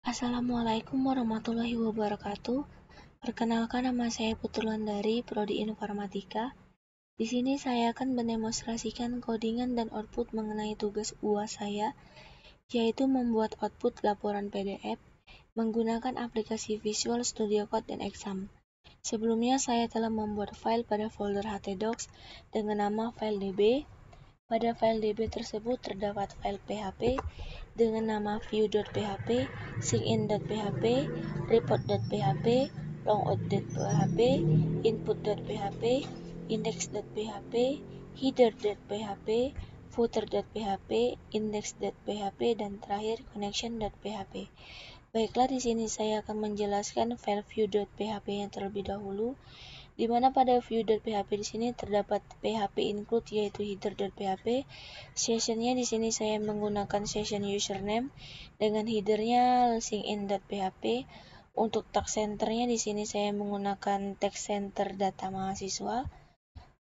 Assalamualaikum warahmatullahi wabarakatuh. Perkenalkan, nama saya Putulandari, Prodi Informatika. Di sini saya akan mendemonstrasikan codingan dan output mengenai tugas UAS saya, yaitu membuat output laporan PDF menggunakan aplikasi Visual Studio Code dan Exam. Sebelumnya saya telah membuat file pada folder htdocs dengan nama file db. Pada file db tersebut terdapat file php dengan nama view.php, signin.php, report.php, logout.php, input.php, index.php, header.php, footer.php, index.php, dan terakhir connection.php. Baiklah, di sini saya akan menjelaskan file view.php yang terlebih dahulu, di mana pada view.php di sini terdapat php include yaitu header.php. Sessionnya di sini saya menggunakan session username dengan headernya signin.php. Untuk tag centernya di sini saya menggunakan tag center data mahasiswa.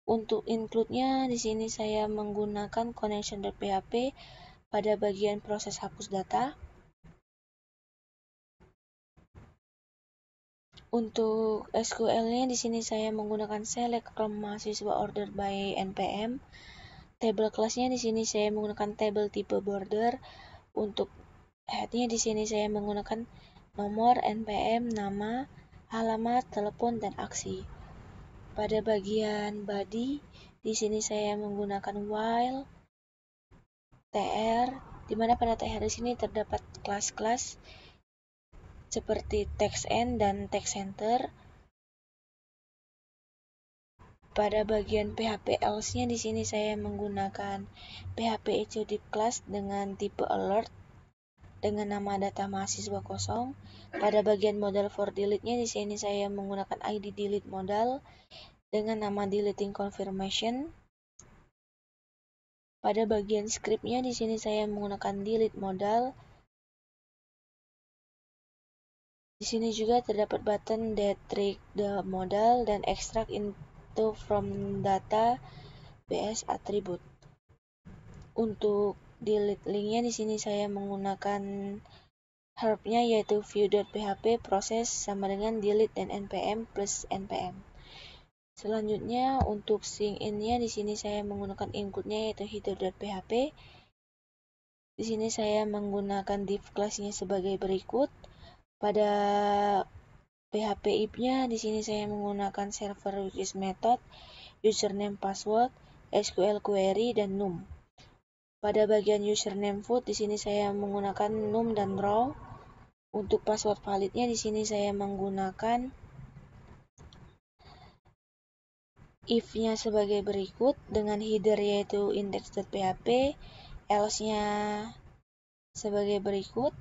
Untuk include-nya di sini saya menggunakan connection.php pada bagian proses hapus data. Untuk SQL-nya di sini saya menggunakan select from mahasiswa order by npm. Table kelasnya di sini saya menggunakan table tipe border. Untuk head-nya di sini saya menggunakan nomor, npm, nama, alamat, telepon, dan aksi. Pada bagian body di sini saya menggunakan while, tr, di mana pada tr di sini terdapat kelas-kelas seperti TextEnd dan TextCenter. Pada bagian PHP else-nya di sini saya menggunakan PHP echo class dengan tipe alert dengan nama data mahasiswa kosong. Pada bagian modal for delete-nya di sini saya menggunakan ID delete modal dengan nama deleting confirmation. Pada bagian script-nya di sini saya menggunakan delete modal. Di sini juga terdapat button that trick the modal dan extract into from data bs attribute. Untuk delete link-nya di sini saya menggunakan herb-nya yaitu view.php proses sama dengan delete dan npm plus npm. Selanjutnya untuk sign-in-nya di sini saya menggunakan include-nya yaitu header.php. Di sini saya menggunakan div kelasnya sebagai berikut. Pada PHP if-nya di sini saya menggunakan server request method, username password, SQL query, dan num. Pada bagian username food di sini saya menggunakan num dan raw. Untuk password validnya di sini saya menggunakan if-nya sebagai berikut dengan header yaitu index.php, else-nya sebagai berikut.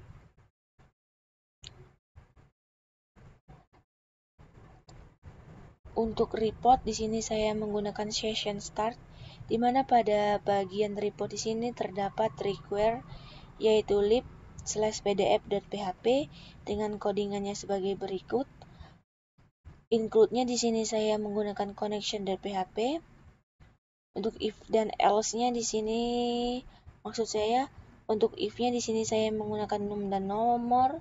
Untuk report di sini saya menggunakan session start, di mana pada bagian report di sini terdapat require yaitu lib/pdf.php dengan codingannya sebagai berikut. Include-nya di sini saya menggunakan connection.php. Untuk if dan else-nya di sini maksud saya untuk if-nya di sini saya menggunakan num dan nomor.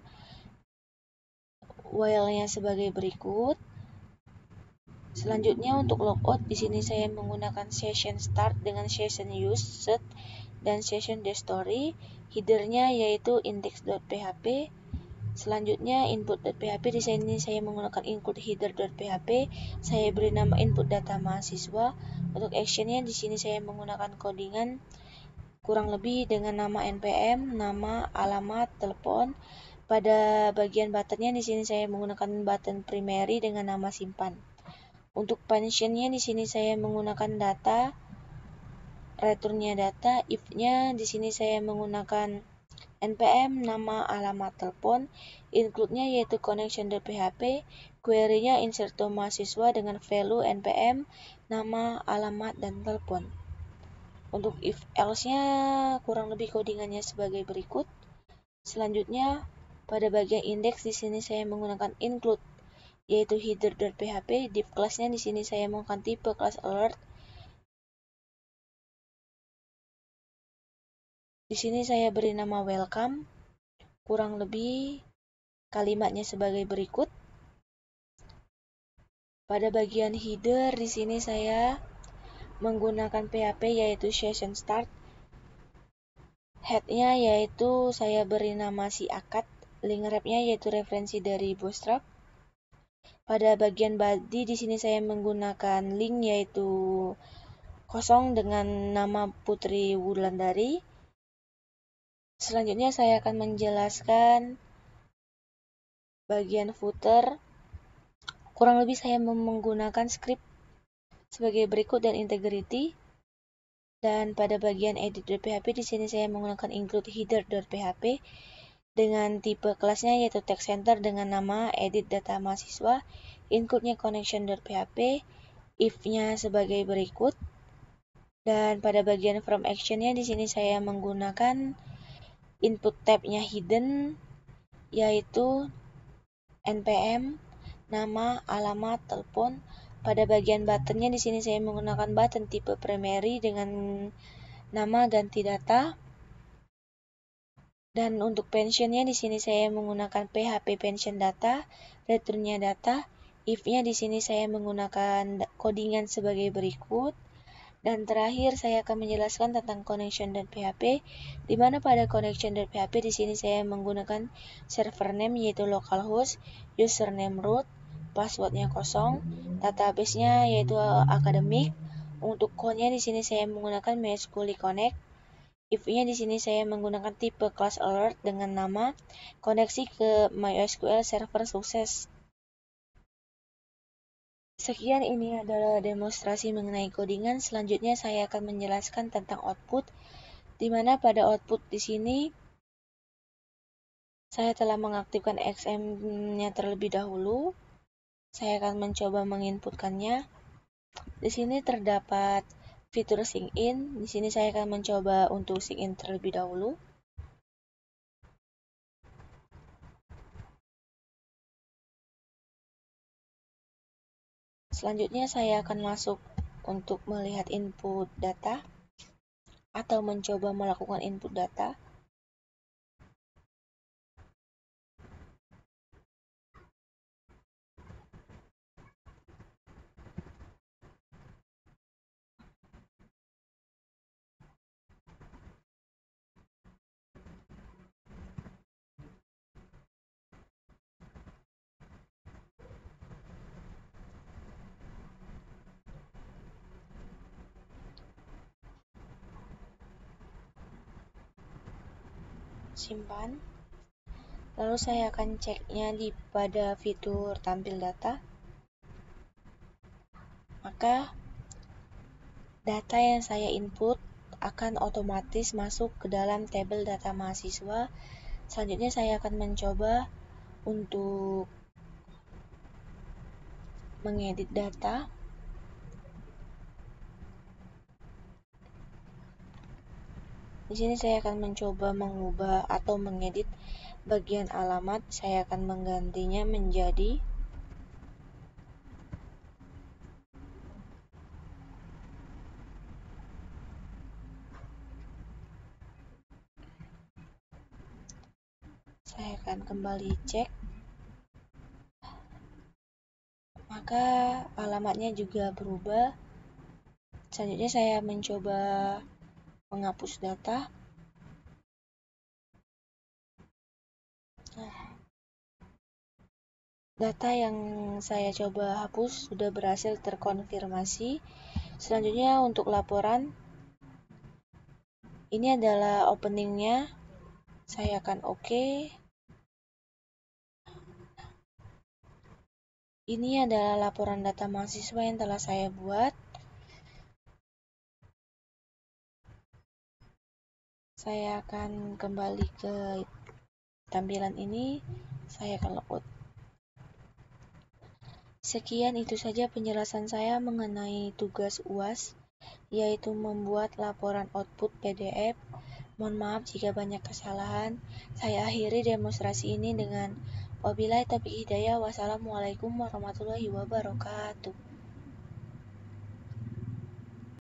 While-nya sebagai berikut. Selanjutnya untuk logout di sini saya menggunakan session start dengan session use set dan session story. Header-nya yaitu index.php. Selanjutnya input.php di sini saya menggunakan include header.php. Saya beri nama input data mahasiswa. Untuk action-nya di sini saya menggunakan codingan kurang lebih dengan nama npm, nama, alamat, telepon. Pada bagian button-nya di sini saya menggunakan button primary dengan nama simpan. Untuk function-nya di sini saya menggunakan data, return-nya data, if-nya di sini saya menggunakan npm, nama, alamat, telepon, include-nya yaitu connection.php, query-nya insert to mahasiswa dengan value npm, nama, alamat, dan telepon. Untuk if else-nya kurang lebih codingannya sebagai berikut. Selanjutnya pada bagian index di sini saya menggunakan include yaitu header.php. Div kelasnya di sini saya menggunakan tipe kelas alert. Di sini saya beri nama welcome. Kurang lebih kalimatnya sebagai berikut. Pada bagian header di sini saya menggunakan PHP yaitu session start. Head-nya yaitu saya beri nama si akad. Link wrap-nya yaitu referensi dari Bootstrap. Pada bagian body di sini saya menggunakan link yaitu kosong dengan nama Putri Wulandari. Selanjutnya saya akan menjelaskan bagian footer. Kurang lebih saya menggunakan script sebagai berikut dan integrity. Dan pada bagian edit.php di sini saya menggunakan include header.php dengan tipe kelasnya yaitu text center dengan nama edit data mahasiswa, include-nya connection.php, if-nya sebagai berikut. Dan pada bagian from action-nya di sini saya menggunakan input tab-nya hidden yaitu npm, nama, alamat, telepon. Pada bagian button-nya di sini saya menggunakan button tipe primary dengan nama ganti data. Dan untuk pension-nya di sini saya menggunakan PHP pension data, return-nya data. If-nya di sini saya menggunakan codingan sebagai berikut. Dan terakhir saya akan menjelaskan tentang connection.php, di mana pada connection.php di sini saya menggunakan server name yaitu localhost, username root, passwordnya kosong, database-nya yaitu akademik. Untuk code-nya di sini saya menggunakan MySQL Connect. If-nya di sini saya menggunakan tipe class alert dengan nama koneksi ke MySQL server sukses. Sekian, ini adalah demonstrasi mengenai codingan. Selanjutnya saya akan menjelaskan tentang output, di mana pada output di sini saya telah mengaktifkan XM-nya terlebih dahulu. Saya akan mencoba menginputkannya. Di sini terdapat fitur sign in. Di sini saya akan mencoba untuk sign in terlebih dahulu. Selanjutnya saya akan masuk untuk melihat input data atau mencoba melakukan input data. Simpan. Lalu saya akan ceknya pada fitur tampil data. Maka data yang saya input akan otomatis masuk ke dalam tabel data mahasiswa. Selanjutnya saya akan mencoba untuk mengedit data. Di sini saya akan mencoba mengubah atau mengedit bagian alamat. Saya akan menggantinya menjadi saya akan kembali cek. Maka alamatnya juga berubah. Selanjutnya saya mencoba menghapus data. Data yang saya coba hapus sudah berhasil terkonfirmasi. Selanjutnya untuk laporan, ini adalah openingnya. Saya akan oke. Ini adalah laporan data mahasiswa yang telah saya buat. Saya akan kembali ke tampilan ini. Saya akan logout. Sekian, itu saja penjelasan saya mengenai tugas UAS, yaitu membuat laporan output PDF. Mohon maaf jika banyak kesalahan. Saya akhiri demonstrasi ini dengan wabillahi taufiq hidayah. Wassalamualaikum warahmatullahi wabarakatuh.